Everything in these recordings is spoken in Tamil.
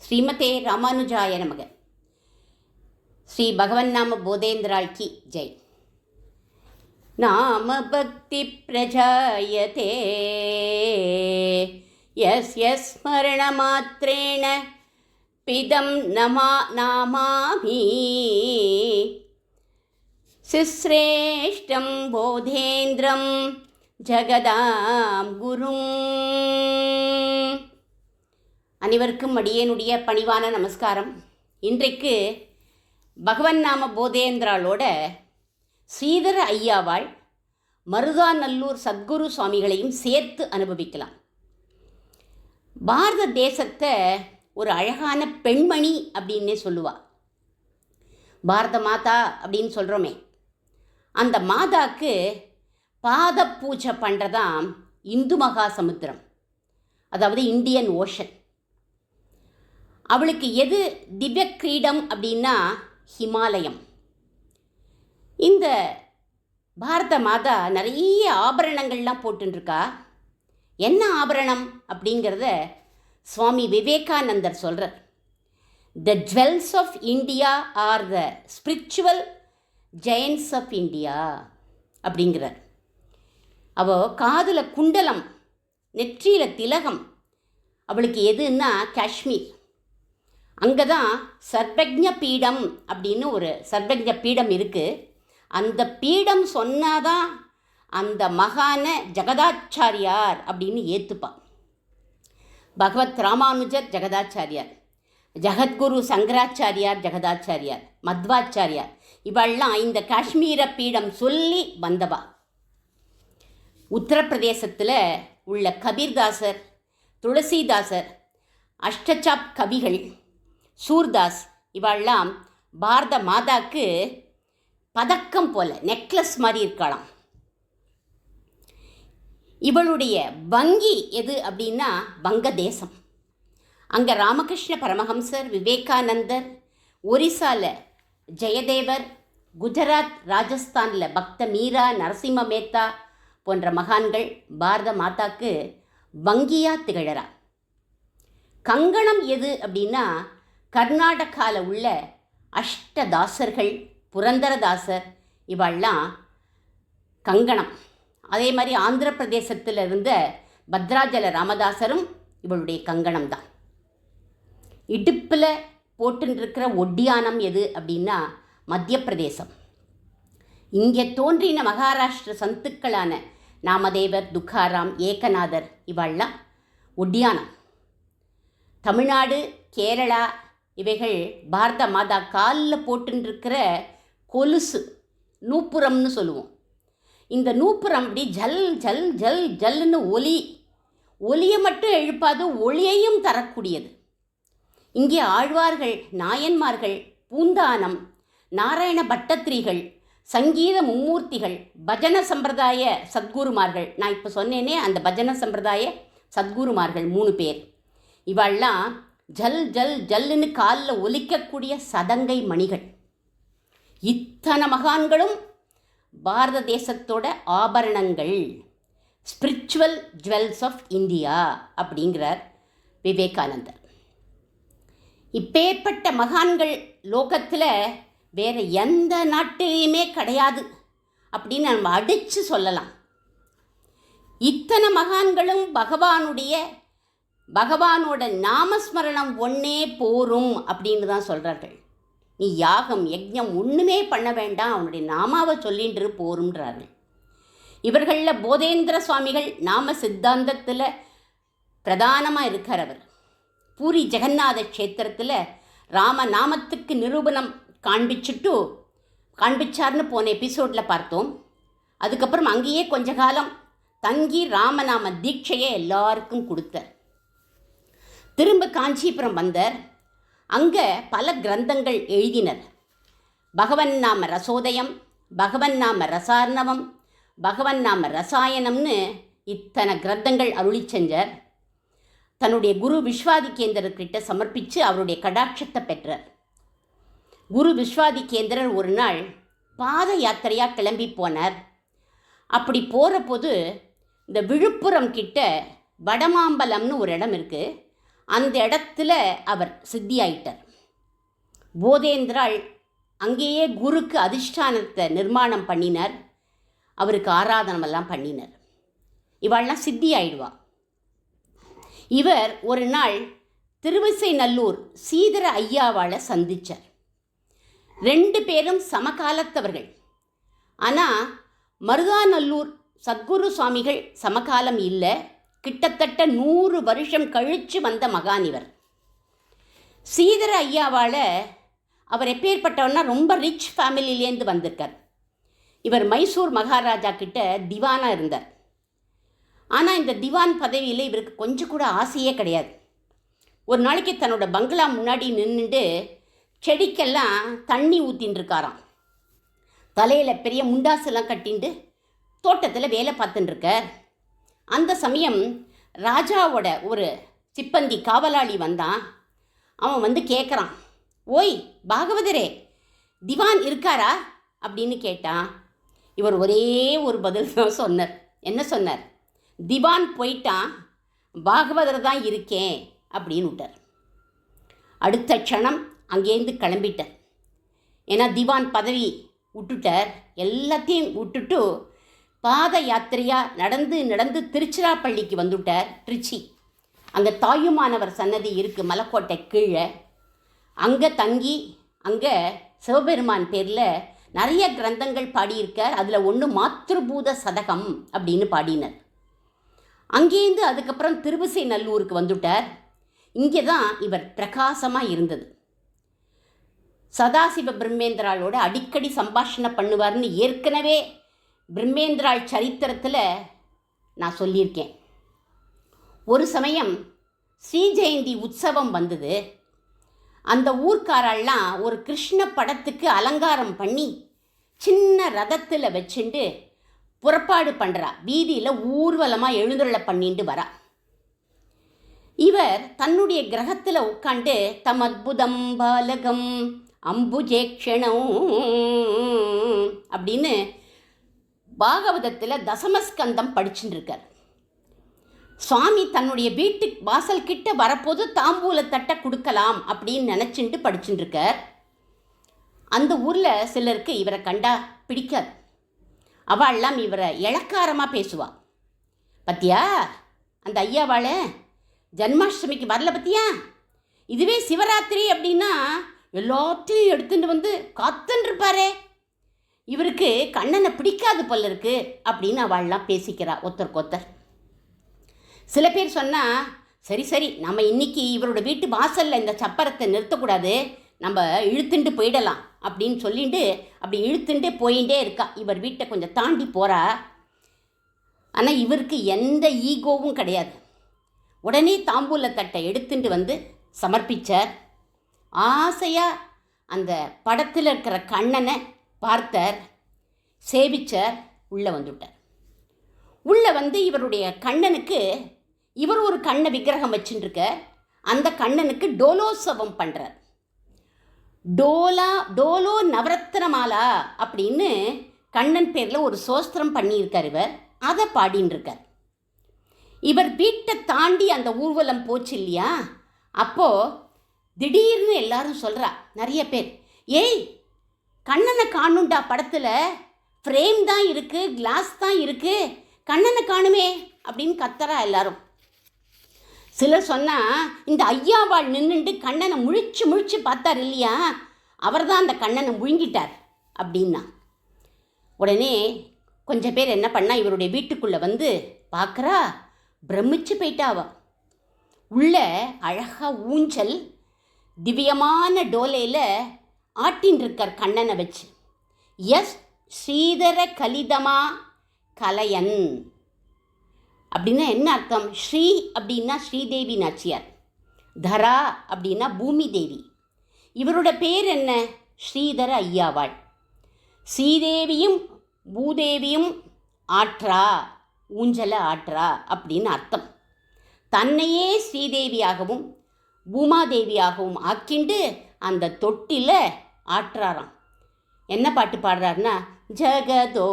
ஸ்ரீமதே ராமானுஜாய நமக. ஸ்ரீ பகவன் நாம போதேந்திராள் கி ஜெய். நாம பக்தி பிரஜாயதே யஸ்ய ஸ்மரண மாத்ரேண பிதம் நாமாமி சிஸ்ரேஷ்டம் போதேந்திரம் ஜகதாம் குரும். அனைவருக்கும் அடியேனுடைய பணிவான நமஸ்காரம். இன்றைக்கு பகவன் நாம போதேந்திராளோட ஸ்ரீதர ஐயாவாள் மருதாநல்லூர் சத்குரு சுவாமிகளையும் சேர்த்து அனுபவிக்கலாம். பாரத தேசத்தை ஒரு அழகான பெண்மணி அப்படின்னே சொல்லுவாள். பாரத மாதா அப்படின்னு சொல்கிறோமே, அந்த மாதாக்கு பாத பூஜை பண்ணுறதாம் இந்து மகா சமுத்திரம், அதாவது இந்தியன் ஓஷன். அவளுக்கு எது திவ்ய கிரீடம் அப்படின்னா ஹிமாலயம். இந்த பாரத மாதா நிறைய ஆபரணங்கள்லாம் போட்டுருக்கா. என்ன ஆபரணம் அப்படிங்கிறத சுவாமி விவேகானந்தர் சொல்கிறார். The jewels of India are the spiritual giants of India அப்படிங்கிறார். அவள் காதில் குண்டலம், நெற்றியில் திலகம். அவளுக்கு எதுன்னா காஷ்மீர். அங்கே தான் சர்வஜ்ஞ பீடம் அப்படின்னு ஒரு சர்வஜ்ஞ பீடம் இருக்குது. அந்த பீடம் சொன்னாதான் அந்த மகான ஜெகதாச்சாரியார் அப்படின்னு ஏற்றுப்பான். பகவத் ராமானுஜர் ஜெகதாச்சாரியார், ஜகத்குரு சங்கராச்சாரியார் ஜெகதாச்சாரியார், மத்வாச்சாரியார், இவெல்லாம் இந்த காஷ்மீர பீடம் சொல்லி வந்தவா. உத்தரப்பிரதேசத்தில் உள்ள கபீர்தாசர், துளசிதாசர், அஷ்டசாப் கவிகள், சூர்தாஸ், இவெல்லாம் பாரத மாதாக்கு பதக்கம் போல நெக்லஸ் மாதிரி இருக்கலாம். இவளுடைய வங்கி எது அப்படின்னா வங்கதேசம். அங்கே ராமகிருஷ்ண பரமஹம்சர், விவேகானந்தர், ஒரிசாவில் ஜெயதேவர், குஜராத் ராஜஸ்தானில் பக்த மீரா, நரசிம்ம மேத்தா போன்ற மகான்கள் பாரத மாதாக்கு வங்கியாக திகழறா. கங்கணம் எது அப்படின்னா கர்நாடகாவில் உள்ள அஷ்டதாசர்கள், புரந்தரதாசர், இவெல்லாம் கங்கணம். அதே மாதிரி ஆந்திர பிரதேசத்தில் இருந்த பத்ராஜல ராமதாசரும் இவளுடைய கங்கணம் தான். இடுப்பில் போட்டுருக்கிற ஒட்டியானம் எது அப்படின்னா மத்திய பிரதேசம். இங்கே தோன்றின மகாராஷ்டிர சந்துக்களான நாமதேவர், துக்காராம், ஏகநாதர், இவெல்லாம் ஒட்டியானம். தமிழ்நாடு, கேரளா இவைகள் பாரத மாதா காலில் போட்டுருக்கிற கொலுசு, நூப்புரம்னு சொல்லுவோம். இந்த நூப்புரம் அப்படி ஜல் ஜல் ஜல் ஜல்லுன்னு ஒலியை மட்டும் எழுப்பாது, ஒளியையும் தரக்கூடியது. இங்கே ஆழ்வார்கள், நாயன்மார்கள், பூந்தானம், நாராயண பட்டத்திரிகள், சங்கீத மும்மூர்த்திகள், பஜன சம்பிரதாய சத்குருமார்கள், நான் இப்போ சொன்னேனே அந்த பஜன சம்பிரதாய சத்குருமார்கள் 3 பேர், இவெல்லாம் ஜல் ஜல் ஜல்லுன்னு காலில் ஒலிக்கக்கூடிய சதங்கை மணிகள். இத்தனை மகான்களும் பாரத தேசத்தோட ஆபரணங்கள், ஸ்பிரிச்சுவல் ஜுவல்ஸ் ஆஃப் இந்தியா அப்படிங்கிறார் விவேகானந்தர். இப்பேற்பட்ட மகான்கள் லோகத்தில் வேறு எந்த நாட்டிலையுமே கிடையாது அப்படின்னு நம்ம அடித்து சொல்லலாம். இத்தனை மகான்களும் பகவானோட நாமஸ்மரணம் ஒன்றே போரும் அப்படின்னு தான் சொல்கிறார்கள். நீ யாகம் யஜ்ஞம் ஒன்றுமே பண்ண வேண்டாம், அவனுடைய நாமாவை சொல்லின்று போரும்ன்றார்கள். இவர்களில் போதேந்திர சுவாமிகள் நாம சித்தாந்தத்தில் பிரதானமாக இருக்கிறவர். பூரி ஜெகநாத க்ஷேத்திரத்தில் ராமநாமத்துக்கு நிரூபணம் காண்பிச்சார்னு போன எபிசோடில் பார்த்தோம். அதுக்கப்புறம் அங்கேயே கொஞ்ச காலம் தங்கி ராமநாம தீட்சையை எல்லாருக்கும் கொடுத்தார். திரும்ப காஞ்சிபுரம் வந்தார். அங்கே பல கிரந்தங்கள் எழுதினர். பகவன் நாம ரசோதயம், பகவன் நாம ரசார்ணவம், பகவன் நாம ரசாயனம்னு இத்தனை கிரந்தங்கள் அருளி செஞ்சார். தன்னுடைய குரு விஸ்வாதிகேந்திரர்கிட்ட சமர்ப்பித்து அவருடைய கடாட்சத்தை பெற்றார். குரு விஸ்வாதிகேந்திரர் ஒரு நாள் பாத யாத்திரையாக கிளம்பி போனார். அப்படி போகிற போது இந்த விழுப்புரம் கிட்ட வடமாம்பலம்னு ஒரு இடம் இருக்குது. அந்த இடத்துல அவர் சித்தியாயிட்டார். போதேந்திராள் அங்கேயே குருக்கு அதிஷ்டானத்தை நிர்மாணம் பண்ணினார். அவருக்கு ஆராதனமெல்லாம் பண்ணினார். இவாள்லாம் சித்தி ஆயிடுவா. இவர் ஒரு நாள் திருவிசைநல்லூர் சீதர ஐயாவாளை சந்தித்தார். 2 பேரும் சமகாலத்தவர்கள். ஆனால் மருதாநல்லூர் சத்குரு சுவாமிகள் சமகாலம் இல்லை, கிட்டத்தட்ட 100 வருஷம் கழித்து வந்த மகான் இவர். சீதர ஐயாவால் அவர் எப்பேற்பட்டவர்னா ரொம்ப ரிச் ஃபேமிலியிலேருந்து வந்திருக்கார். இவர் மைசூர் மகாராஜா கிட்ட திவானாக இருந்தார். ஆனால் இந்த திவான் பதவியில் இவருக்கு கொஞ்சம் கூட ஆசையே கிடையாது. ஒரு நாளைக்கு தன்னோட பங்களா முன்னாடி நின்றுட்டு செடிக்கெல்லாம் தண்ணி ஊற்றின்னு இருக்காராம். தலையில் பெரிய முண்டாசெல்லாம் கட்டிண்டு தோட்டத்தில் வேலை பார்த்துட்டுருக்கார். அந்த சமயம் ராஜாவோட ஒரு சிப்பந்தி காவலாளி வந்தான். அவன் வந்து கேட்குறான், ஓய் பாகவதரே, திவான் இருக்காரா அப்படின்னு கேட்டான். இவர் ஒரே ஒரு பதில் தான் சொன்னார். என்ன சொன்னார்? திவான் போயிட்டான், பாகவதர் தான் இருக்கேன் அப்படின்னு விட்டார். அடுத்த க்ஷணம் அங்கேருந்து கிளம்பிட்டார். ஏன்னா திவான் பதவி விட்டுட்டார். எல்லாத்தையும் விட்டுட்டு பாத யாத்திரையாக நடந்து நடந்து திருச்சிராப்பள்ளிக்கு வந்துவிட்டார். திருச்சி அங்கே தாயுமானவர் சன்னதி இருக்குது, மலைக்கோட்டை கீழே. அங்கே தங்கி அங்கே சிவபெருமான் பேரில் நிறைய கிரந்தங்கள் பாடியிருக்கார். அதில் ஒன்று மாத்ருபூத சதகம் அப்படின்னு பாடினார். அங்கேருந்து அதுக்கப்புறம் திருவிசைநல்லூருக்கு வந்துட்டார். இங்கே தான் இவர் பிரகாசமாக இருந்தது. சதாசிவ பிரம்மேந்திராளோட அடிக்கடி சம்பாஷணை பண்ணுவார்னு ஏற்கனவே பிரம்மேந்திராள் சரித்திரத்தில் நான் சொல்லியிருக்கேன். ஒரு சமயம் ஸ்ரீ ஜெயந்தி உற்சவம் வந்தது. அந்த ஊர்க்காரெல்லாம் ஒரு கிருஷ்ண படத்துக்கு அலங்காரம் பண்ணி சின்ன ரதத்தில் வச்சுட்டு புறப்பாடு பண்ணுறா. வீதியில் ஊர்வலமாக எழுந்துருளை பண்ணிட்டு வரா. இவர் தன்னுடைய கிரகத்தில் உட்காண்டு தம் அத்புதம் பாலகம் அம்புஜேக்ஷணம் அப்படின்னு பாகவதத்தில் தசமஸ்கந்தம் படிச்சுட்டு இருக்கார். சுவாமி தன்னுடைய வீட்டு வாசல் கிட்ட வரப்போது தாம்பூலத்தட்டை கொடுக்கலாம் அப்படின்னு நினச்சிட்டு படிச்சுட்டு இருக்கார். அந்த ஊரில் சிலருக்கு இவரை கண்டா பிடிக்காது. அவள்லாம் இவரை இளக்காரமாக பேசுவா. பத்தியா அந்த ஐயாவாள் ஜன்மாஷ்டமிக்கு வரல பத்தியா, இதுவே சிவராத்திரி அப்படின்னா எல்லாத்தையும் எடுத்துட்டு வந்து காத்துன்னு இருப்பாரே, இவருக்கு கண்ணனை பிடிக்காது போல இருக்கு அப்படின்னு அவள்லாம் பேசிக்கிறா ஒருத்தருக்கு ஒருத்தர். சில பேர் சொன்னால், சரி சரி நம்ம இன்னைக்கு இவரோட வீட்டு வாசலில் இந்த சப்பரத்தை நிறுத்தக்கூடாது, நம்ம இழுத்துண்டு போயிடலாம் அப்படின்னு சொல்லிட்டு அப்படி இழுத்துண்டே போயிட்டே இருக்கா. இவர் வீட்டை கொஞ்சம் தாண்டி போகிறா. ஆனால் இவருக்கு எந்த ஈகோவும் கிடையாது. உடனே தாம்பூலத்தட்டை எடுத்துட்டு வந்து சமர்ப்பித்தார். ஆசையாக அந்த படத்தில் இருக்கிற கண்ணனை பார்த்தார், சேவிச்சார், உள்ளே வந்துவிட்டார். உள்ளே வந்து இவருடைய கண்ணனுக்கு இவர் ஒரு கண்ணை விக்கிரகம் வச்சுட்டுருக்க. அந்த கண்ணனுக்கு டோலோத்சவம் பண்ணுறார். டோலோ நவரத்னமாலா அப்படின்னு கண்ணன் பேரில் ஒரு சோஸ்திரம் பண்ணியிருக்கார். இவர் அதை பாடின்னு இருக்கார். இவர் வீட்டை தாண்டி அந்த ஊர்வலம் போச்சு இல்லையா, அப்போது திடீர்னு எல்லாரும் சொல்கிறா, நிறைய பேர், ஏய் கண்ணனை காணுண்டா, படத்தில் ஃப்ரேம் தான் இருக்குது, கிளாஸ் தான் இருக்குது, கண்ணனை காணுமே அப்படின்னு கத்துறா எல்லாரும். சிலர் சொன்னால், இந்த ஐயாவாள் நின்றுட்டு கண்ணனை முழிச்சு பார்த்தார் இல்லையா, அவர் தான் அந்த கண்ணனை முழுங்கிட்டார் அப்படின்னா. உடனே கொஞ்சம் பேர் என்ன பண்ணா, இவருடைய வீட்டுக்குள்ளே வந்து பார்க்குறா, பிரமிச்சு போயிட்டாவா. உள்ள அழகாக ஊஞ்சல், திவ்யமான டோலையில் ஆட்டின் இருக்கார் கண்ணனை வச்சு. எஸ் ஸ்ரீதர கலிதமா கலையன் அப்படின்னா என்ன அர்த்தம்? ஸ்ரீ அப்படின்னா ஸ்ரீதேவி நாச்சியார், தரா அப்படின்னா பூமி தேவி. இவரோட பேர் என்ன? ஸ்ரீதர ஐயாவாள். ஸ்ரீதேவியும் பூதேவியும் ஆற்றா, ஊஞ்சலை ஆற்றா அப்படின்னு அர்த்தம். தன்னையே ஸ்ரீதேவியாகவும் பூமாதேவியாகவும் ஆக்கிண்டு அந்த தொட்டில ஆற்றாராம். என்ன பாட்டு பாடுறாருன்னா, ஜகதோதாரணா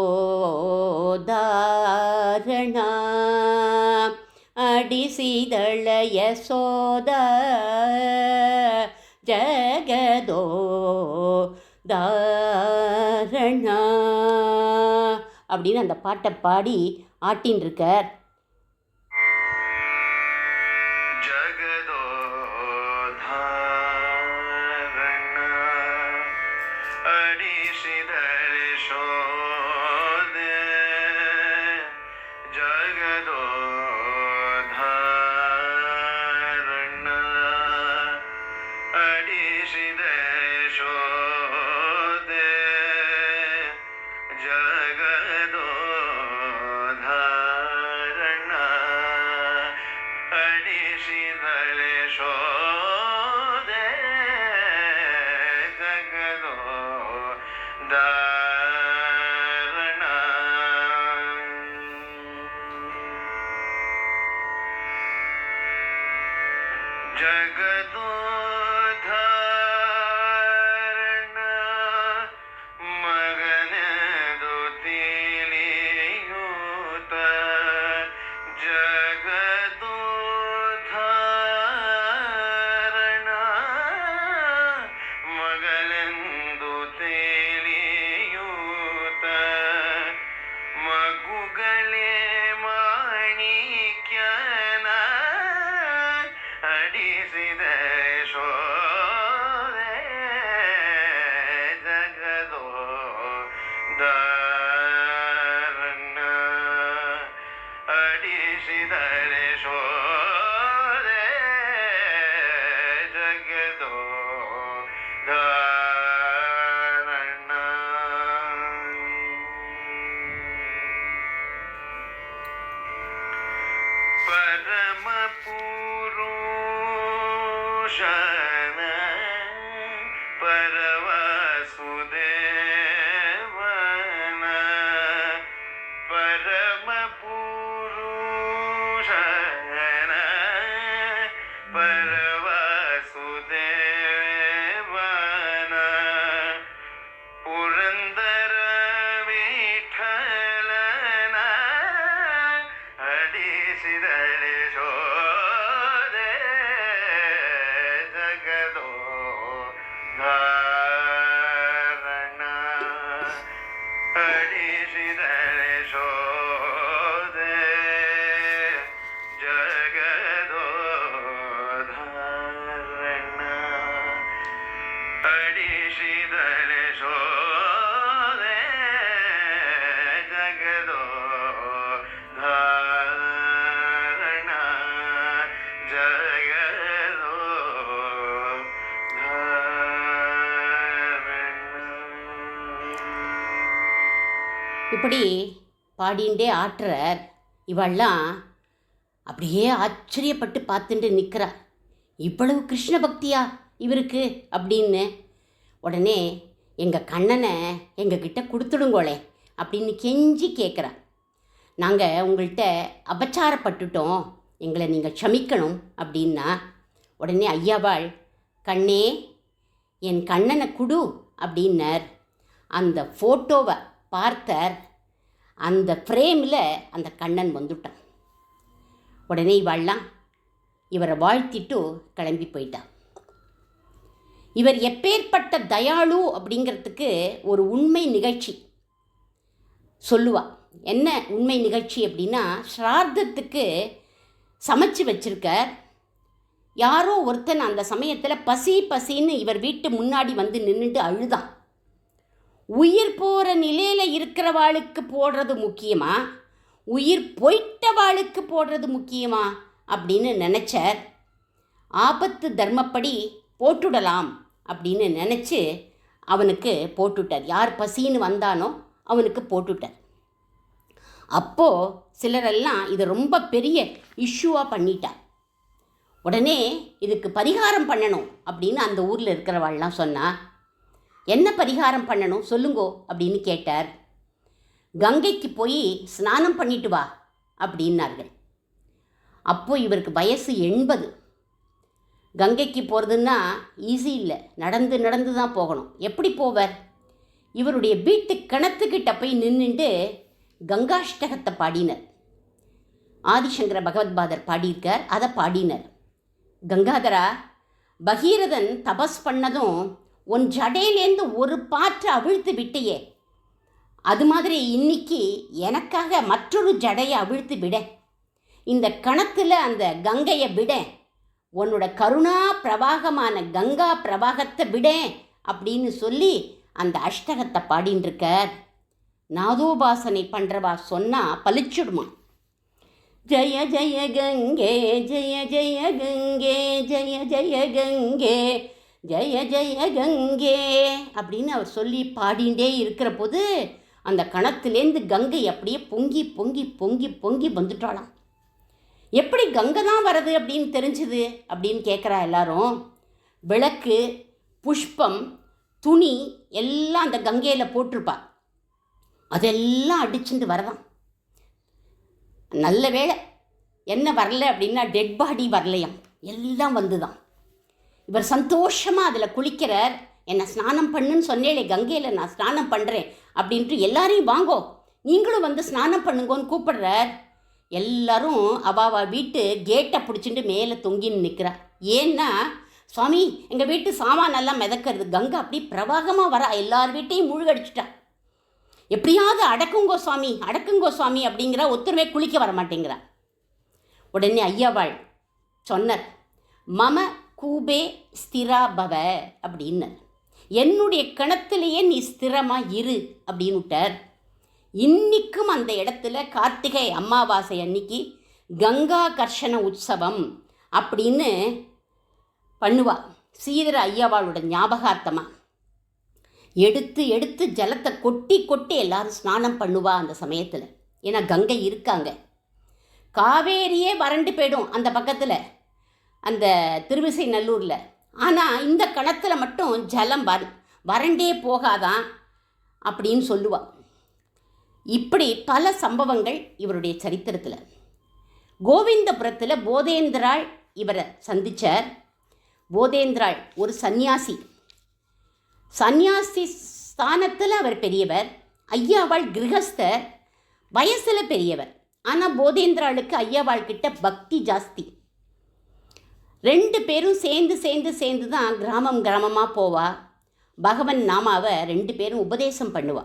அடிசிதழ யசோத ஜகதோ தாரணா அப்படின்னு அந்த பாட்டை பாடி ஆட்டின்னு இருக்கார். இப்படி பாடிண்டே ஆட்டுறார். இவெல்லாம் அப்படியே ஆச்சரியப்பட்டு பார்த்துட்டு நிற்கிறார். இவ்வளவு கிருஷ்ண பக்தியா இவருக்கு அப்படின்னு. உடனே எங்கள் கண்ணனை எங்ககிட்ட கொடுத்துடுங்கோளே அப்படின்னு கெஞ்சி கேட்குறார். நாங்கள் உங்கள்கிட்ட அபச்சாரப்பட்டுட்டோம், எங்களை நீங்கள் க்ஷமிக்கணும் அப்படின்னா. உடனே ஐயாவாள், கண்ணே என் கண்ணனை குடு அப்படின்னார். அந்த ஃபோட்டோவை பார்த்தார். அந்த ஃப்ரேமில் அந்த கண்ணன் வந்துட்டான். உடனே இவாள்லாம் இவரை வாழ்த்திட்டு கிளம்பி போயிட்டான். இவர் எப்பேற்பட்ட தயாளு அப்படிங்கிறதுக்கு ஒரு உண்மை நிகழ்ச்சி சொல்லுவா. என்ன உண்மை நிகழ்ச்சி அப்படின்னா, ஸ்ரார்த்தத்துக்கு சமைச்சு வச்சிருக்கார். யாரோ ஒருத்தன் அந்த சமயத்தில் பசி பசின்னு இவர் வீட்டு முன்னாடி வந்து நின்றுட்டு அழுதான். உயிர் போகிற நிலையில் இருக்கிறவாளுக்கு போடுறது முக்கியமா, உயிர் போயிட்டவாளுக்கு போடுறது முக்கியமா அப்படின்னு நினச்சார். ஆபத்து தர்மப்படி போட்டுடலாம் அப்படின்னு நினச்சி அவனுக்கு போட்டுட்டார். யார் பசின்னு வந்தானோ அவனுக்கு போட்டுட்டார். அப்போது சிலரெல்லாம் இதை ரொம்ப பெரிய இஷ்யூவாக பண்ணிட்டார். உடனே இதுக்கு பரிகாரம் பண்ணணும் அப்படின்னு அந்த ஊரில் இருக்கிறவாள்லாம் சொன்னா. என்ன பரிகாரம் பண்ணணும் சொல்லுங்கோ அப்படின்னு கேட்டார். கங்கைக்கு போய் ஸ்நானம் பண்ணிட்டு வா அப்படின்னார்கள். அப்போது இவருக்கு வயசு 80. கங்கைக்கு போகிறதுன்னா ஈஸி இல்லை, நடந்து நடந்து தான் போகணும். எப்படி போவார்? இவருடைய வீட்டு கிணத்துக்கிட்ட போய் நின்றுட்டு கங்காஷ்டகத்தை பாடினர். ஆதிசங்கர பகவத்பாதர் பாடியிருக்கார். அதை பாடினர். கங்காதரா, பகீரதன் தபஸ் பண்ணதும் உன் ஜடையிலேருந்து ஒரு பாற்றை அவிழ்த்து விட்டையே, அது மாதிரி இன்னைக்கு எனக்காக மற்றொரு ஜடையை அவிழ்த்து விட, இந்த கணத்தில் அந்த கங்கையை விட, உன்னோட கருணா பிரவாகமான கங்கா பிரவாகத்தை விட அப்படின்னு சொல்லி அந்த அஷ்டகத்தை பாடின்னு இருக்கார். நாதோபாசனை பண்ணுறவா சொன்னால் பலிச்சுடுமா. ஜய ஜய கங்கே ஜய ஜய கங்கே ஜய ஜய கங்கே ஜய ஜய கங்கே அப்படின்னு அவர் சொல்லி பாடிண்டே இருக்கிற போது அந்த கணத்துலேருந்து கங்கை அப்படியே பொங்கி பொங்கி பொங்கி பொங்கி வந்துட்டாளாம். எப்படி கங்கை தான் வருது அப்படின்னு தெரிஞ்சுது அப்படின்னு கேட்குறா எல்லாரும். விளக்கு, புஷ்பம், துணி எல்லாம் அந்த கங்கையில் போட்டிருப்பா. அதெல்லாம் அடிச்சுட்டு வரதான். நல்ல வேளை என்ன வரல அப்படின்னா டெட் பாடி வரலையாம், எல்லாம் வந்துதான். இவர் சந்தோஷமாக அதில் குளிக்கிறார். என்னை ஸ்நானம் பண்ணுன்னு சொன்னேலே, கங்கையில் நான் ஸ்நானம் பண்ணுறேன் அப்படின்ட்டு எல்லாரையும் வாங்கோ நீங்களும் வந்து ஸ்நானம் பண்ணுங்கோன்னு கூப்பிடுறார். எல்லாரும் அவாவா வீட்டு கேட்டை பிடிச்சிட்டு மேலே தொங்கின்னு நிற்கிறார். ஏன்னா சுவாமி எங்கள் வீட்டு சாமானெல்லாம் மிதக்கிறது, கங்கை அப்படி பிரவாகமாக வர எல்லார் வீட்டையும் மூழ்கடிச்சிட்டா, எப்படியாவது அடக்குங்கோ சுவாமி அடக்குங்கோ சுவாமி அப்படிங்கிற, ஒத்துருமே குளிக்க வர மாட்டேங்கிறா. உடனே ஐயாவாள் சொன்னார், மம கூபே ஸ்திரா பவ அப்படின்னு, என்னுடைய கணத்திலேயே நீ ஸ்திரமாக இரு அப்படின்னு விட்டார். இன்றைக்கும் அந்த இடத்துல கார்த்திகை அமாவாசை அன்னைக்கு கங்கா கர்ஷன உற்சவம் அப்படின்னு பண்ணுவா. ஸ்ரீதர ஐயாவாளோட ஞாபகார்த்தமாக எடுத்து எடுத்து ஜலத்தை கொட்டி கொட்டி எல்லாரும் ஸ்நானம் பண்ணுவா அந்த சமயத்தில். ஏன்னா கங்கை இருக்காங்க. காவேரியே வறண்டு போயிடும் அந்த பக்கத்தில், அந்த திருவிசை நல்லூரில். ஆனால் இந்த கணத்தில் மட்டும் ஜலம் வறண்டே போகாதான் அப்படின்னு சொல்லுவாள். இப்படி பல சம்பவங்கள் இவருடைய சரித்திரத்தில். கோவிந்தபுரத்தில் போதேந்திராள் இவரை சந்தித்தார். போதேந்திராள் ஒரு சந்நியாசி. சந்நியாசி ஸ்தானத்தில் அவர் பெரியவர். ஐயாவாள் கிரகஸ்தர், வயசில் பெரியவர். ஆனால் போதேந்திராளுக்கு ஐயாவாள் கிட்ட பக்தி ஜாஸ்தி. ரெண்டு பேரும் சேர்ந்து சேர்ந்து சேர்ந்து தான் கிராமம் கிராமமாக போவா. பகவன் நாமாவை ரெண்டு பேரும் உபதேசம் பண்ணுவா.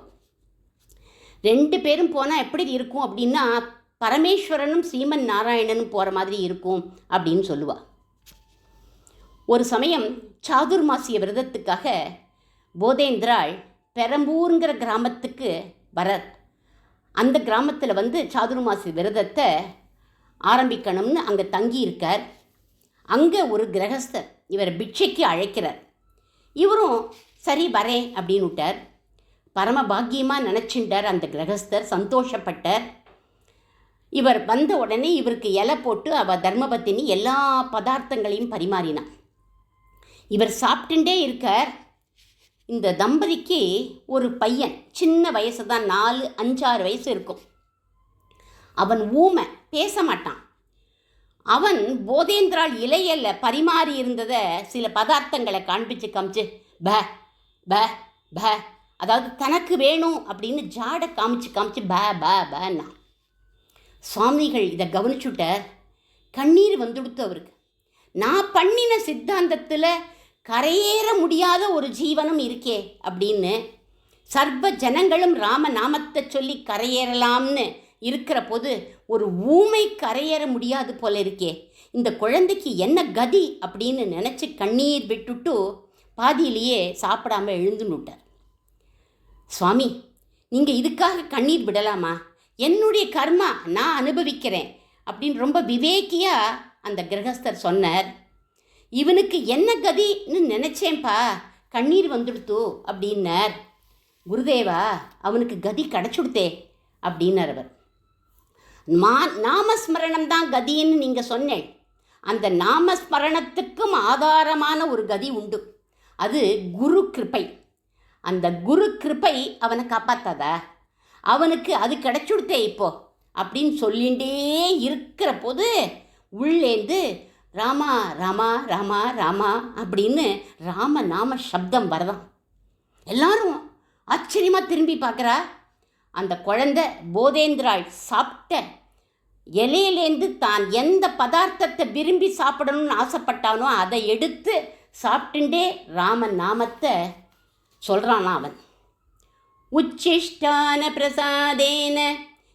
ரெண்டு பேரும் போனால் எப்படி இருக்கும் அப்படின்னா பரமேஸ்வரனும் ஸ்ரீமன் நாராயணனும் போகிற மாதிரி இருக்கும் அப்படின்னு சொல்லுவாள். ஒரு சமயம் சாதுர்மாசிய விரதத்துக்காக போதேந்திராள் பெரம்பூருங்கிற கிராமத்துக்கு வரார். அந்த கிராமத்தில் வந்து சாதுர்மாசி விரதத்தை ஆரம்பிக்கணும்னு அங்கே தங்கியிருக்கார். அங்கே ஒரு கிரகஸ்தர் இவர் பிட்சைக்கு அழைக்கிறார். இவரும் சரி வரேன் அப்படின்னு விட்டார். பரம பாக்கியமாக நினச்சிட்டார் அந்த கிரகஸ்தர், சந்தோஷப்பட்டார். இவர் வந்த உடனே இவருக்கு இலை போட்டு அவள் தர்மபத்தினி எல்லா பதார்த்தங்களையும் பரிமாறினான். இவர் சாப்பிட்டுட்டே இருக்கார். இந்த தம்பதிக்கு ஒரு பையன், சின்ன வயசு தான், 4-5-6 வயசு இருக்கும். அவன் ஊமை, பேச மாட்டான். அவன் போதேந்திராள் இலையல்ல பரிமாறி இருந்ததை சில பதார்த்தங்களை காண்பிச்சு காமிச்சு ப ப ப, அதாவது தனக்கு வேணும் அப்படின்னு ஜாடை காமிச்சு காமிச்சு ப ப பன்னா. சுவாமிகள் இதை கவனிச்சுட்டார். கண்ணீர் வந்துடுத்து அவருக்கு. நான் பண்ணின சித்தாந்தத்தில் கரையேற முடியாத ஒரு ஜீவனம் இருக்கே அப்படின்னு, சர்வ ஜனங்களும் ராம நாமத்தை சொல்லி கரையேறலாம்னு இருக்கிற போது ஒரு ஊமை கரையேற முடியாது போல இருக்கே, இந்த குழந்தைக்கு என்ன கதி அப்படின்னு நினச்சி கண்ணீர் விட்டுட்டு பாதியிலேயே சாப்பிடாமல் எழுந்துன்னுட்டார். சுவாமி நீங்கள் இதுக்காக கண்ணீர் விடலாமா, என்னுடைய கர்மா நான் அனுபவிக்கிறேன் அப்படின்னு ரொம்ப விவேக்கியாக அந்த கிரகஸ்தர் சொன்னார். இவனுக்கு என்ன கதின்னு நினச்சேன்ப்பா, கண்ணீர் வந்துடுத்து அப்படின்னார். குருதேவா அவனுக்கு கதி கிடச்சுடுத்தே அப்படின்னார் அவர். நாமஸ்மரணம் தான் கதின்னு நீங்கள் சொன்னேன். அந்த நாமஸ்மரணத்துக்கும் ஆதாரமான ஒரு கதி உண்டு, அது குரு கிருப்பை. அந்த குரு கிருப்பை அவனை காப்பாத்தாதா, அவனுக்கு அது கிடச்சுடுத்தே இப்போ அப்படின்னு சொல்லிகிட்டே இருக்கிற போது உள்ளேந்து ராமா ராமா ராமா ராமா அப்படின்னு ராம நாம சப்தம் வரதான். எல்லாரும் ஆச்சரியமாக திரும்பி பார்க்குறா. அந்த குழந்தை போதேந்திராள் சாப்பிட்ட இலையிலேருந்து தான் எந்த பதார்த்தத்தை விரும்பி சாப்பிடணும்னு ஆசைப்பட்டானோ அதை எடுத்து சாப்பிட்டுண்டே ராமன் நாமத்தை சொல்கிறானா அவன். உச்சிஷ்டான பிரசாதேன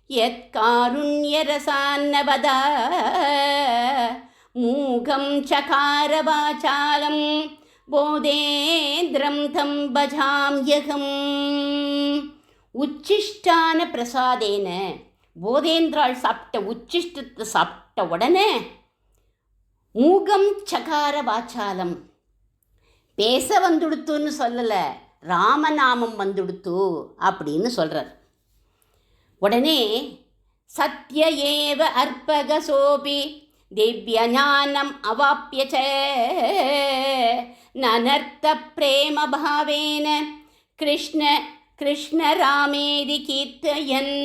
யத் காருண்யரசான்னவதா மூகம் சகார வாசாலம் போதேந்திரம் தம் பஜாம்யகம். உச்சிஷ்டான பிரசாதேன, போதேந்திராள் சாப்பிட்ட உச்சிஷ்டத்தை சாப்பிட்ட உடனே மூகம் சகார வாச்சாலம், பேச வந்துடுத்துன்னு சொல்லலை, ராமநாமம் வந்துடுத்து அப்படின்னு சொல்கிறார். உடனே சத்ய ஏவ அர்ப்பகசோபி திவ்ய ஞானம் அவாப்பியச்ச நனர்த்த பிரேம பாவேன கிருஷ்ண கிருஷ்ண ராமேதி கீர்த்தயன்.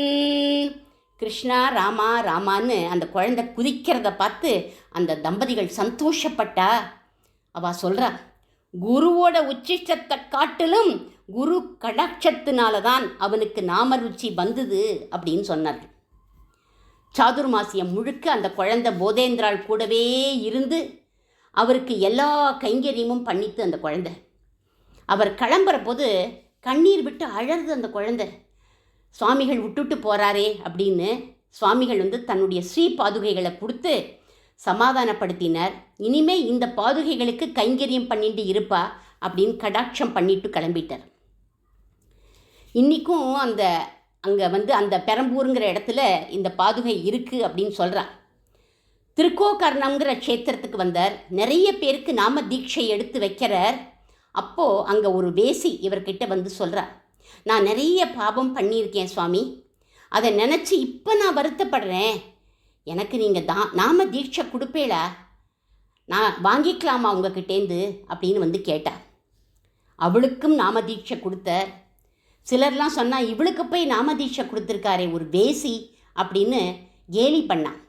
கிருஷ்ணா ராமா ராமான்னு அந்த குழந்தை குதிக்கிறத பார்த்து அந்த தம்பதிகள் சந்தோஷப்பட்டா. அவள் சொல்கிறா, குருவோட உச்சிஷ்டத்தை காட்டிலும் குரு கடாட்சத்தினால தான் அவனுக்கு நாமருச்சி வந்தது அப்படின்னு சொன்னார்கள். சாதுர்மாசியம் முழுக்க அந்த குழந்தை போதேந்திராள் கூடவே இருந்து அவருக்கு எல்லா கைங்கரியமும் பண்ணித்து அந்த குழந்தை. அவர் கிளம்புற போது கண்ணீர் விட்டு அழறது அந்த குழந்தை. சுவாமிகள் விட்டுட்டு போகிறாரே அப்படின்னு சுவாமிகள் தன்னுடைய ஸ்ரீ பாதுகைகளை கொடுத்து சமாதானப்படுத்தினார். இனிமே இந்த பாதுகைகளுக்கு கைங்கரியம் பண்ணிட்டு இருப்பா அப்படின்னு கடாட்சம் பண்ணிட்டு கிளம்பிட்டார். இன்றைக்கும் அங்கே அந்த பெரம்பூருங்கிற இடத்துல இந்த பாதுகை இருக்குது அப்படின்னு சொல்கிறார். திருக்கோகர்ணம்ங்கிற க்ஷேத்திரத்துக்கு வந்தார். நிறைய பேருக்கு நாம தீட்சை எடுத்து வைக்கிறார். அப்போது அங்கே ஒரு வேசி இவர்கிட்ட சொல்கிறார், நான் நிறைய பாபம் பண்ணியிருக்கேன் சுவாமி, அதை நினச்சி இப்போ நான் வருத்தப்படுறேன், எனக்கு நீங்கள் நாம தீட்சை கொடுப்பேளா, நான் வாங்கிக்கலாமா உங்ககிட்டேந்து அப்படின்னு கேட்டார். அவளுக்கும் நாம தீட்சை கொடுத்தார். சிலர்லாம் சொன்னால் இவளுக்கு போய் நாம தீட்சை கொடுத்துருக்காரே ஒரு வேசி அப்படின்னு கேலி பண்ணான்.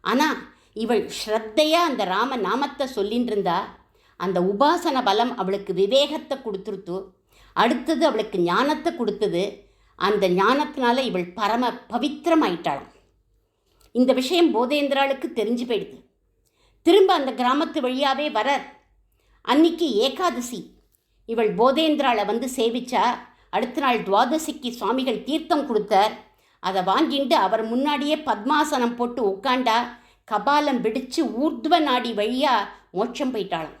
ஆனால் இவள் ஸ்ரத்தையாக அந்த ராம நாமத்தை சொல்லின்னு இருந்தா. அந்த உபாசன பலம் அவளுக்கு விவேகத்தை கொடுத்துருத்து. அடுத்தது அவளுக்கு ஞானத்தை கொடுத்தது. அந்த ஞானத்தினால இவள் பரம பவித்திரமாயிட்டாளாம். இந்த விஷயம் போதேந்திராளுக்கு தெரிஞ்சு போயிடுது. திரும்ப அந்த கிராமத்து வழியாகவே வரார். அன்னைக்கு ஏகாதசி. இவள் போதேந்திராளை சேவிச்சா. அடுத்த நாள் துவாதசிக்கு சுவாமிகள் தீர்த்தம் கொடுத்தார். அதை வாங்கிட்டு அவர் முன்னாடியே பத்மாசனம் போட்டு உட்காண்டா. கபாலம் பிடிச்சு ஊர்துவ நாடி வழியாக மோட்சம் போயிட்டாளாம்.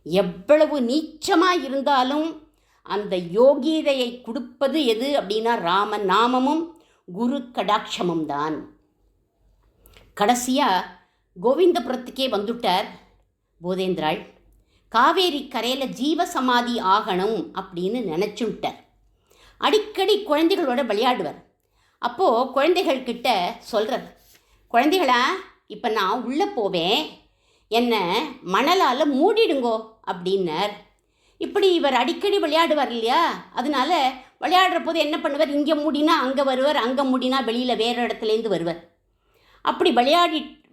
எவ்வளவு நீச்சமாக இருந்தாலும் அந்த யோகீதையை கொடுப்பது எது அப்படின்னா ராம நாமமும் குரு கடாட்சமும் தான். கடைசியாக கோவிந்தபுரத்துக்கே வந்துட்டார் போதேந்திராள். காவேரி கரையில் ஜீவசமாதி ஆகணும் அப்படின்னு நினச்சுட்டார். அடிக்கடி குழந்தைகளோட விளையாடுவார். அப்போது குழந்தைகள்கிட்ட சொல்கிறார், குழந்தைகளா இப்போ நான் உள்ளே போவேன், என்னை மணலால் மூடிடுங்கோ அப்படின்னார். இப்படி இவர் அடிக்கடி விளையாடுவார் இல்லையா, அதனால் விளையாடுற போது என்ன பண்ணுவார், இங்கே மூடினா அங்கே வருவார், அங்கே மூடினா வெளியில் வேறு இடத்துலேருந்து வருவார். அப்படி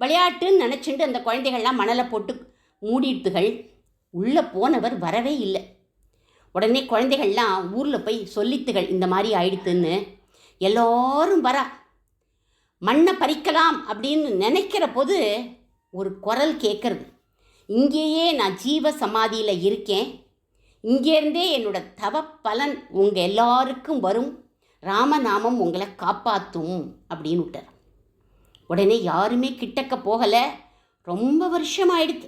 விளையாட்டுன்னு நினச்சிட்டு அந்த குழந்தைகள்லாம் மணலை போட்டு மூடிட்டுகள். உள்ளே போனவர் வரவே இல்லை. உடனே குழந்தைகள்லாம் ஊரில் போய் சொல்லித்துகள் இந்த மாதிரி ஆயிடுத்துன்னு. எல்லோரும் வரா. மண்ணை பறிக்கலாம் அப்படின்னு நினைக்கிற போது ஒரு குரல் கேட்குறது, இங்கேயே நான் ஜீவ சமாதியில் இருக்கேன், இங்கேருந்தே என்னோட தவ பலன் உங்கள் எல்லாருக்கும் வரும், ராமநாமம் உங்களை காப்பாற்றும் அப்படின்னு விட்டார். உடனே யாருமே கிட்டக்க போகலை. ரொம்ப வருஷம் ஆயிடுது.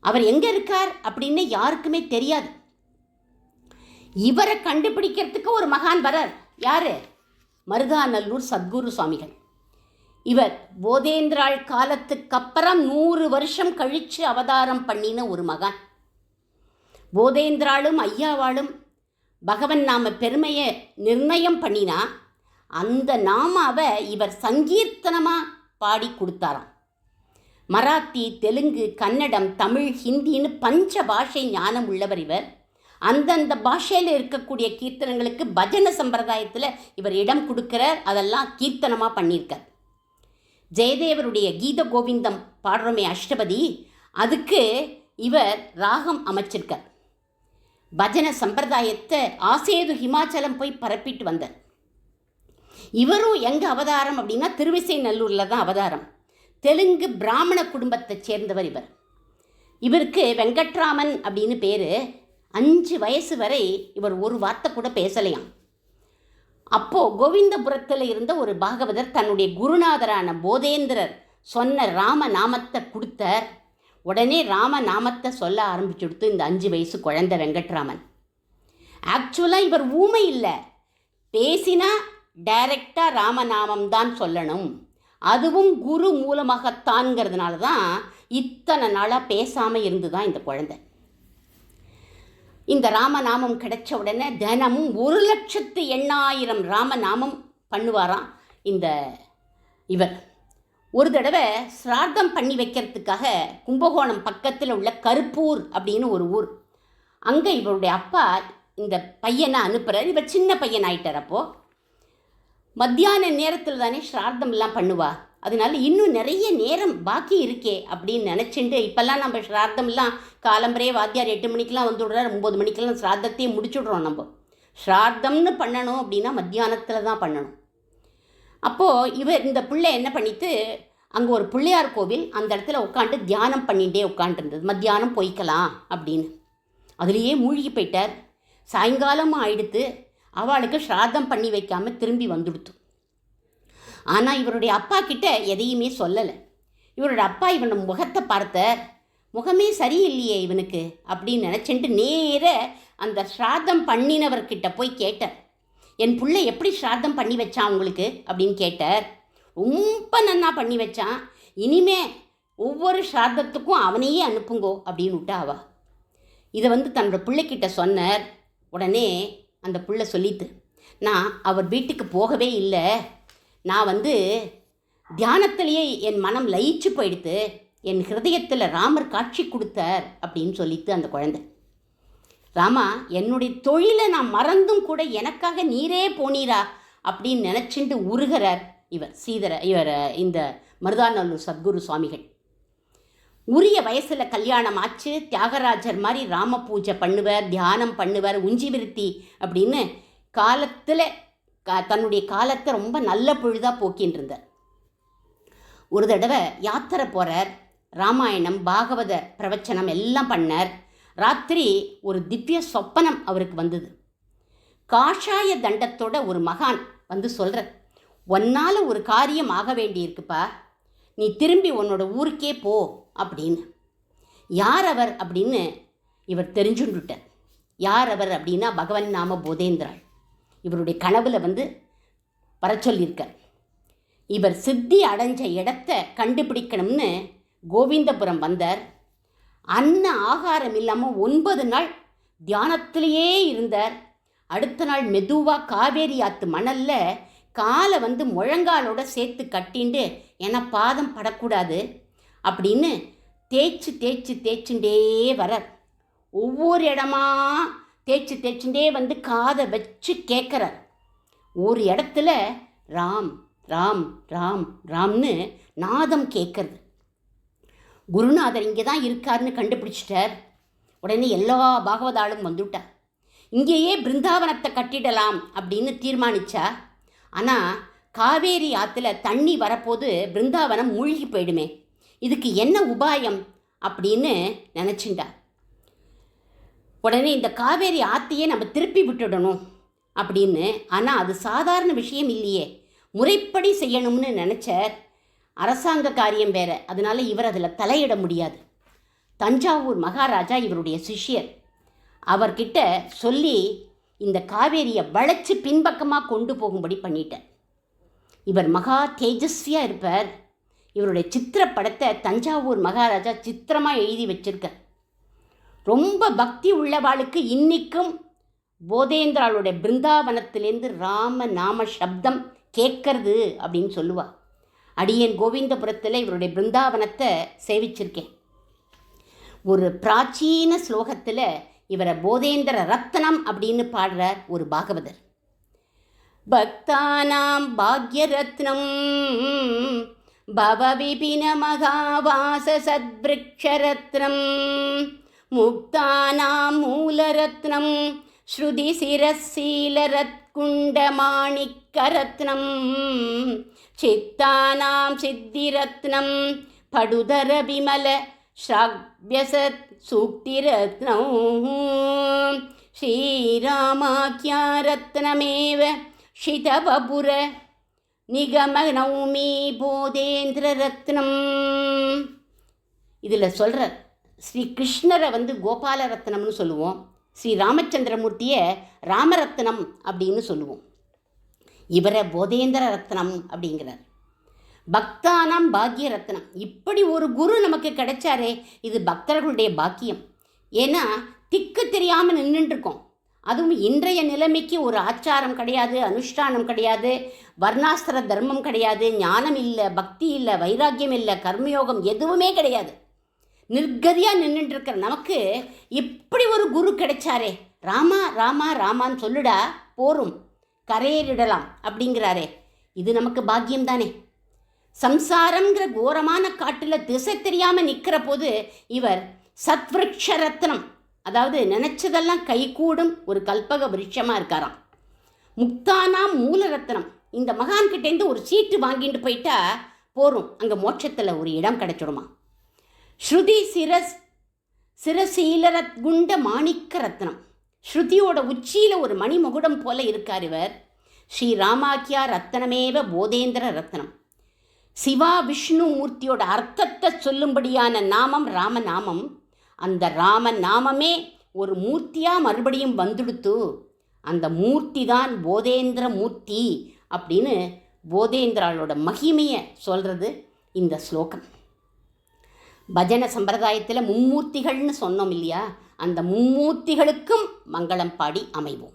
அவர் எங்கே இருக்கார் அப்படின்னு யாருக்குமே தெரியாது. இவரை கண்டுபிடிக்கிறதுக்கு ஒரு மகான் வரார். யார்? மருதாநல்லூர் சத்குரு சுவாமிகள். இவர் போதேந்திராள் காலத்துக்கு அப்புறம் 100 வருஷம் கழித்து அவதாரம் பண்ணின ஒரு மகான். போதேந்திராளும் ஐயாவாளும் பகவன் நாம பெருமையை நிர்ணயம் பண்ணினா அந்த நாமாவை இவர் சங்கீர்த்தனமாக பாடி கொடுத்தாராம். மராத்தி, தெலுங்கு, கன்னடம், தமிழ், ஹிந்தின்னு 5 பாஷை ஞானம் உள்ளவர் இவர். அந்தந்த பாஷையில் இருக்கக்கூடிய கீர்த்தனங்களுக்கு பஜனை சம்பிரதாயத்தில் இவர் இடம் கொடுக்கிறார். அதெல்லாம் கீர்த்தனமாக பண்ணியிருக்கார். ஜெயதேவருடைய கீத கோவிந்தம் பாடுறோமே அஷ்டபதி, அதுக்கு இவர் ராகம் அமைச்சிருக்கார். பஜனை சம்பிரதாயத்தை ஆசேது ஹிமாச்சலம் போய் பரப்பிட்டு வந்தார். இவரும் எங்கே அவதாரம் அப்படின்னா திருவிசைநல்லூரில் தான் அவதாரம். தெலுங்கு பிராமண குடும்பத்தை சேர்ந்தவர் இவர். இவருக்கு வெங்கட்ராமன் அப்படின்னு பேர். 5 வயசு வரை இவர் ஒரு வார்த்தை கூட பேசலையாம். அப்போது கோவிந்தபுரத்தில் இருந்த ஒரு பாகவதர் தன்னுடைய குருநாதரான போதேந்திரர் சொன்ன ராம நாமத்தை கொடுத்தார். உடனே ராம நாமத்தை சொல்ல ஆரம்பிச்சுடுத்து இந்த 5 வயசு குழந்தை வெங்கட்ராமன். ஆக்சுவலாக இவர் ஊமை இல்லை, பேசினா டைரக்டாக ராமநாமம் தான் சொல்லணும், அதுவும் குரு மூலமாகத்தான்ங்கிறதுனால தான் இத்தனை நாளாக பேசாமல் இருந்து தான் இந்த குழந்தை. இந்த ராமநாமம் கிடைச்ச உடனே தினமும் 1,08,000 ராமநாமம் பண்ணுவாராம் இந்த இவர். ஒரு தடவை சிரார்த்தம் பண்ணி வைக்கிறதுக்காக கும்பகோணம் பக்கத்தில் உள்ள கருப்பூர் அப்படின்னு ஒரு ஊர், அங்கே இவருடைய அப்பா இந்த பையனை அனுப்புகிறார். இவர் சின்ன பையன் ஆகிட்டார். அப்போது மத்தியான நேரத்தில் தானே ஸ்ரார்த்தம்லாம் பண்ணுவா, அதனால இன்னும் நிறைய நேரம் பாக்கி இருக்கே அப்படின்னு நினச்சிட்டு, இப்போல்லாம் நம்ம ஸ்ரார்த்தம்லாம் காலம்பரே வாத்தியார் 8 மணிக்கெலாம் வந்துவிடுறார், 9 மணிக்கெல்லாம் ஸ்ரார்த்தத்தையே முடிச்சுடுறோம். நம்ம ஸ்ரார்த்தம்னு பண்ணணும் அப்படின்னா மத்தியானத்தில் தான் பண்ணணும். அப்போது இந்த பிள்ளை என்ன பண்ணிட்டு, அங்கே ஒரு பிள்ளையார் கோவில், அந்த இடத்துல உட்காந்து தியானம் பண்ணிகிட்டே உட்காந்துருந்தது. மத்தியானம் போய்க்கலாம் அப்படின்னு அதுலேயே மூழ்கி போயிட்டார். சாயங்காலமும் ஆயிடுத்து. அவளுக்கு ஸ்ரார்த்தம் பண்ணி வைக்காமல் திரும்பி வந்துடுத்து. ஆனால் இவருடைய அப்பா கிட்ட எதையுமே சொல்லலை. இவரோட அப்பா இவனோட முகத்தை பார்த்தார். முகமே சரியில்லையே இவனுக்கு அப்படின்னு நினச்சிட்டு நேர அந்த ஸ்ரார்த்தம் பண்ணினவர்கிட்ட போய் கேட்டார். என் பிள்ளை எப்படி ஸ்ரார்த்தம் பண்ணி வச்சான் உங்களுக்கு அப்படின்னு கேட்டார். ரொம்ப நன்னா பண்ணி வச்சான், இனிமே ஒவ்வொரு ஸ்ரார்த்தத்துக்கும் அவனையே அனுப்புங்கோ அப்படின்னு விட்டா அவ. இதை தன்னோட பிள்ளைக்கிட்ட சொன்னார். உடனே அந்த பிள்ளை சொல்லித்து, நான் அவர் வீட்டுக்கு போகவே இல்லை, நான் தியானத்திலேயே என் மனம் லயிச்சு போயிடுத்து, என் ஹிருதயத்தில் ராமர் காட்சி கொடுத்தார் அப்படின்னு சொல்லித்து அந்த குழந்தை. ராமா, என்னுடைய தொழிலை நான் மறந்தும் கூட எனக்காக நீரே போனீரா அப்படின்னு நினச்சிட்டு உருகிறார் இவர் இந்த மருதாநல்லூர் சத்குரு சுவாமிகள். உரிய வயசில் கல்யாணம் ஆச்சு. தியாகராஜர் மாதிரி ராம பூஜை பண்ணுவார், தியானம் பண்ணுவார், உஞ்சி விருத்தி அப்படின்னு காலத்தில் தன்னுடைய காலத்தை ரொம்ப நல்ல பொழுதாக போக்கின்னு இருந்தார். ஒரு தடவை யாத்திரை போகிறார். ராமாயணம் பாகவத பிரவச்சனம் எல்லாம் பண்ணார். ராத்திரி ஒரு திவ்ய சொப்பனம் அவருக்கு வந்தது. காஷாய தண்டத்தோட ஒரு மகான் சொல்கிறார், உன்னால் ஒரு காரியம் ஆக வேண்டியிருக்குப்பா, நீ திரும்பி உன்னோட ஊருக்கே போ அப்படின்னு. யார் அவர் அப்படின்னு இவர் தெரிஞ்சுட்டார். யார் அவர் அப்படின்னா பகவன் நாம போதேந்திராள். இவருடைய கனவில் வர சொல்லியிருக்கார். இவர் சித்தி அடைஞ்ச இடத்த கண்டுபிடிக்கணும்னு கோவிந்தபுரம் வந்தார். ஆகாரம் இல்லாமல் 9 நாள் தியானத்திலேயே இருந்தார். அடுத்த நாள் மெதுவாக காவேரி ஆற்று மணலில் காலை முழங்காலோட சேர்த்து கட்டிண்டு, ஏன்னா பாதம் படக்கூடாது அப்படின்னு தேய்ச்சுட்டே வரார். ஒவ்வொரு இடமா தேய்ச்சுட்டே காதை வச்சு கேட்குறார். ஒரு இடத்துல ராம் ராம் ராம் ராம்னு நாதம் கேட்கறது. குருநாதர் இங்கே தான் இருக்காருன்னு கண்டுபிடிச்சிட்டார். உடனே எல்லா பாகவதாலும் வந்துட்டார். இங்கேயே பிருந்தாவனத்தை கட்டிடலாம் அப்படின்னு தீர்மானிச்சா. ஆனால் காவேரி ஆற்றுல தண்ணி வரப்போது பிருந்தாவனம் மூழ்கி போயிடுமே, இதுக்கு என்ன உபாயம் அப்படின்னு நினச்சிண்டா. உடனே இந்த காவேரி ஆற்றையே நம்ம திருப்பி விட்டுடணும் அப்படின்னு. ஆனால் அது சாதாரண விஷயம் இல்லையே, முறைப்படி செய்யணும்னு நினச்சார். அரசாங்க காரியம் வேறு, அதனால் இவர் அதில் தலையிட முடியாது. தஞ்சாவூர் மகாராஜா இவருடைய சிஷ்யர். அவர்கிட்ட சொல்லி இந்த காவேரியை வளைச்சு பின்பக்கமாக கொண்டு போகும்படி பண்ணிட்டார். இவர் மகா தேஜஸ்வியாக இருப்பார். இவருடைய சித்திரப்படத்தை தஞ்சாவூர் மகாராஜா சித்திரமாக எழுதி வச்சிருக்கார். ரொம்ப பக்தி உள்ளவாளுக்கு இன்றைக்கும் போதேந்திராளுடைய பிருந்தாவனத்திலேருந்து ராம நாம சப்தம் கேட்கறது அப்படின்னு சொல்லுவாள். அடியேன் கோவிந்தபுரத்தில் இவருடைய பிருந்தாவனத்தை சேவிச்சிருக்கேன். ஒரு பிராச்சீன ஸ்லோகத்தில் இவரை போதேந்திர ரத்னம் அப்படின்னு பாடுறார் ஒரு பாகவதர். பக்தானாம் பாக்யரத்னம் பவவிபின மகாவாச சத்ருக்ஷரத்னம் முக்தானாம் மூலரத்னம் ஸ்ருதி சிரசீலரத்குண்டமாணிக்க மாணிக்கரத்னம் சித்தானாம் சித்திரத்னம் படுதர விமல ஸ்ராவ்யசத் சூக்திரத்னம் ஸ்ரீராமாக்கியாரத்னமேவ ஷிதவபுர நிகமநௌமி போதேந்திர ரத்னம். இதில் சொல்கிற ஸ்ரீ கிருஷ்ணரை கோபால ரத்னம்னு சொல்லுவோம், ஸ்ரீ ராமச்சந்திரமூர்த்தியை ராமரத்னம் அப்படின்னு சொல்லுவோம், இவரை போதேந்திர ரத்னம் அப்படிங்கிறார். பக்தானாம் பாக்ய ரத்னம். இப்படி ஒரு குரு நமக்கு கிடைச்சாரே, இது பக்தர்களுடைய பாக்கியம். ஏன்னா திக்கு தெரியாமல் நின்றுட்டுருக்கோம். அதுவும் இன்றைய நிலைமைக்கு ஒரு ஆச்சாரம் கிடையாது, அனுஷ்டானம் கிடையாது, வர்ணாஸ்திர தர்மம் கிடையாது, ஞானம் இல்லை, பக்தி இல்லை, வைராக்கியம் இல்லை, கர்மயோகம் எதுவுமே கிடையாது. நிர்கதியாக நின்றுட்டுருக்கிற நமக்கு இப்படி ஒரு குரு கிடைச்சாரே, ராமா ராமா ராமான்னு சொல்லுடா போரும் கரையேறிடலாம் அப்படிங்கிறாரே, இது நமக்கு பாக்கியம் தானே. சம்சாரங்கிற கோரமான காட்டில் திசை தெரியாமல் நிற்கிற போது இவர் சத்விருக்ஷ ரத்னம், அதாவது நினச்சதெல்லாம் கைகூடும் ஒரு கல்பக விருட்சமாக இருக்காராம். முக்தானாம் மூல ரத்னம். இந்த மகான்கிட்டேருந்து ஒரு சீட்டு வாங்கிட்டு போயிட்டா போரும், அங்கே மோட்சத்தில் ஒரு இடம் கிடைச்சிடுமா. ஸ்ருதி சிரசீலரத் குண்ட மாணிக்க ரத்னம். ஸ்ருதியோட உச்சியில் ஒரு மணிமகுடம் போல இருக்கார் இவர். ஸ்ரீ ராமாக்கியா ரத்னமேவ போதேந்திர ரத்னம். சிவா விஷ்ணு மூர்த்தியோட அர்த்தத்தை சொல்லும்படியான நாமம் ராமநாமம். அந்த ராமநாமமே ஒரு மூர்த்தியாக மறுபடியும் வந்துடுத்து. அந்த மூர்த்தி தான் போதேந்திர மூர்த்தி அப்படின்னு போதேந்திராளோட மகிமையை சொல்கிறது இந்த ஸ்லோகம். பஜன சம்பிரதாயத்தில் மும்மூர்த்திகள்னு சொன்னோம் இல்லையா, அந்த மும்மூர்த்திகளுக்கும் மங்களம் பாடி அமைவோம்.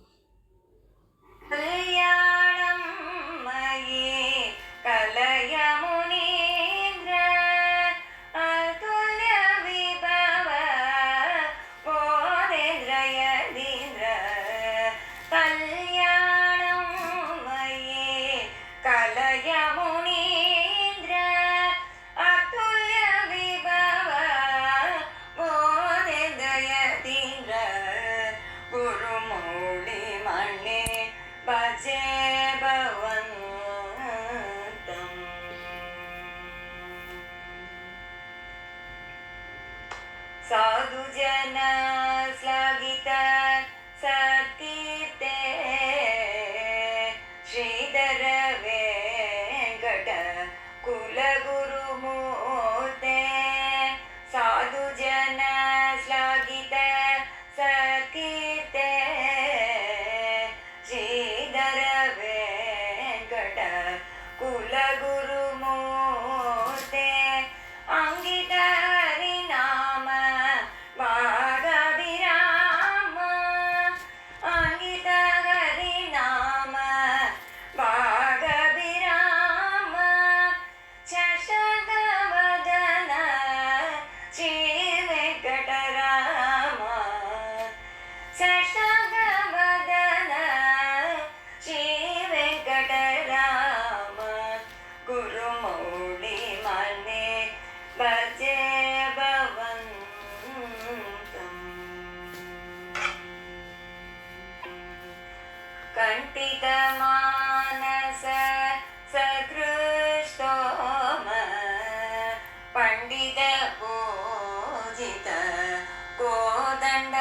साधु जन श्लाघित सत्कीर्ते श्रीधर वेंकट कुलगुरुमूर्ते. साधु जन श्लाघित सत्कीर्ते श्रीधर वेंकट कुलगुरुमूर्ते. अंकित कंटित मानस सकृष्टोम पंडित पूजित कोदंड